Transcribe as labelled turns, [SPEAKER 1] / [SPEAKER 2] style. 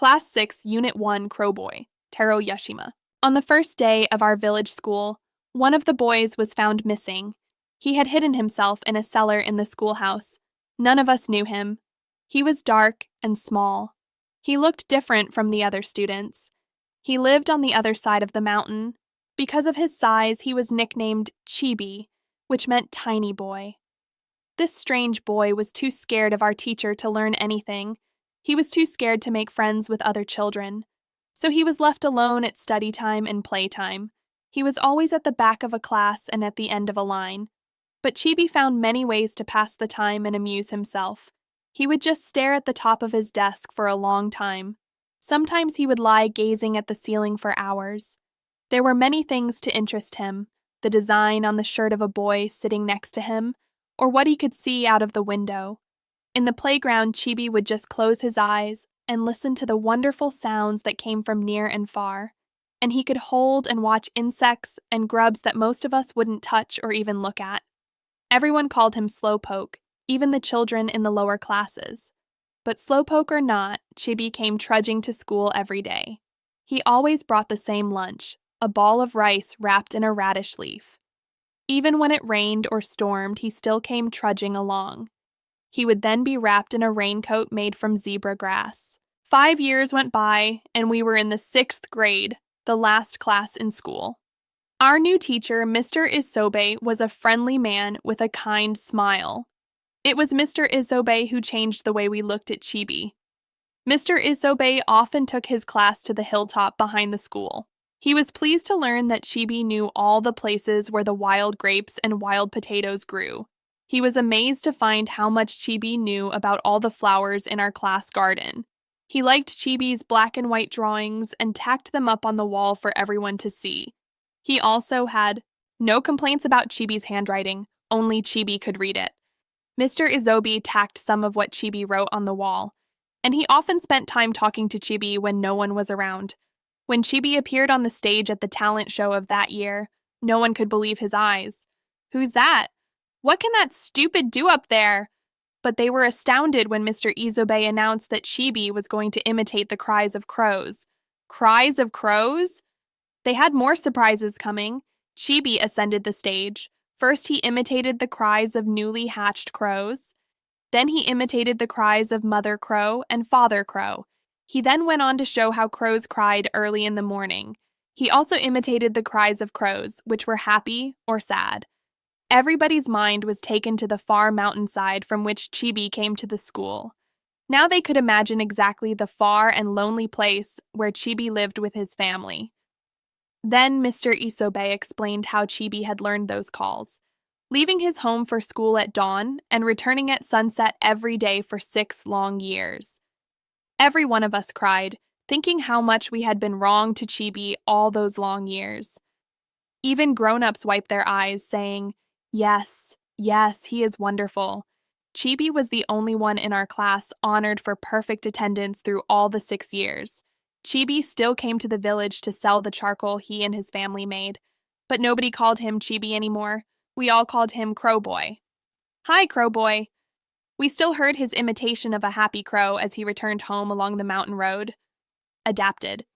[SPEAKER 1] Class 6, Unit 1, Crowboy, Taro Yashima. On the first day of our village school, one of the boys was found missing. He had hidden himself in a cellar in the schoolhouse. None of us knew him. He was dark and small. He looked different from the other students. He lived on the other side of the mountain. Because of his size, he was nicknamed Chibi, which meant tiny boy. This strange boy was too scared of our teacher to learn anything. He was too scared to make friends with other children. So he was left alone at study time and playtime. He was always at the back of a class and at the end of a line. But Chibi found many ways to pass the time and amuse himself. He would just stare at the top of his desk for a long time. Sometimes he would lie gazing at the ceiling for hours. There were many things to interest him: the design on the shirt of a boy sitting next to him, or what he could see out of the window. In the playground, Chibi would just close his eyes and listen to the wonderful sounds that came from near and far. And he could hold and watch insects and grubs that most of us wouldn't touch or even look at. Everyone called him Slowpoke, even the children in the lower classes. But Slowpoke or not, Chibi came trudging to school every day. He always brought the same lunch, a ball of rice wrapped in a radish leaf. Even when it rained or stormed, he still came trudging along. He would then be wrapped in a raincoat made from zebra grass. 5 years went by, and we were in the 6th grade, the last class in school. Our new teacher, Mr. Isobe, was a friendly man with a kind smile. It was Mr. Isobe who changed the way we looked at Chibi. Mr. Isobe often took his class to the hilltop behind the school. He was pleased to learn that Chibi knew all the places where the wild grapes and wild potatoes grew. He was amazed to find how much Chibi knew about all the flowers in our class garden. He liked Chibi's black and white drawings and tacked them up on the wall for everyone to see. He also had no complaints about Chibi's handwriting, only Chibi could read it. Mr. Isobe tacked some of what Chibi wrote on the wall, and he often spent time talking to Chibi when no one was around. When Chibi appeared on the stage at the talent show of that year, no one could believe his eyes. "Who's that? What can that stupid do up there?" But they were astounded when Mr. Isobe announced that Chibi was going to imitate the cries of crows. Cries of crows? They had more surprises coming. Chibi ascended the stage. First, he imitated the cries of newly hatched crows. Then he imitated the cries of Mother Crow and Father Crow. He then went on to show how crows cried early in the morning. He also imitated the cries of crows, which were happy or sad. Everybody's mind was taken to the far mountainside from which Chibi came to the school. Now they could imagine exactly the far and lonely place where Chibi lived with his family. Then Mr. Isobe explained how Chibi had learned those calls, leaving his home for school at dawn and returning at sunset every day for 6 long years. Every one of us cried, thinking how much we had been wrong to Chibi all those long years. Even grown-ups wiped their eyes, saying, "Yes, yes, he is wonderful." Chibi was the only one in our class honored for perfect attendance through all the 6 years. Chibi still came to the village to sell the charcoal he and his family made, but nobody called him Chibi anymore. We all called him Crowboy. "Hi, Crowboy." We still heard his imitation of a happy crow as he returned home along the mountain road. Adapted.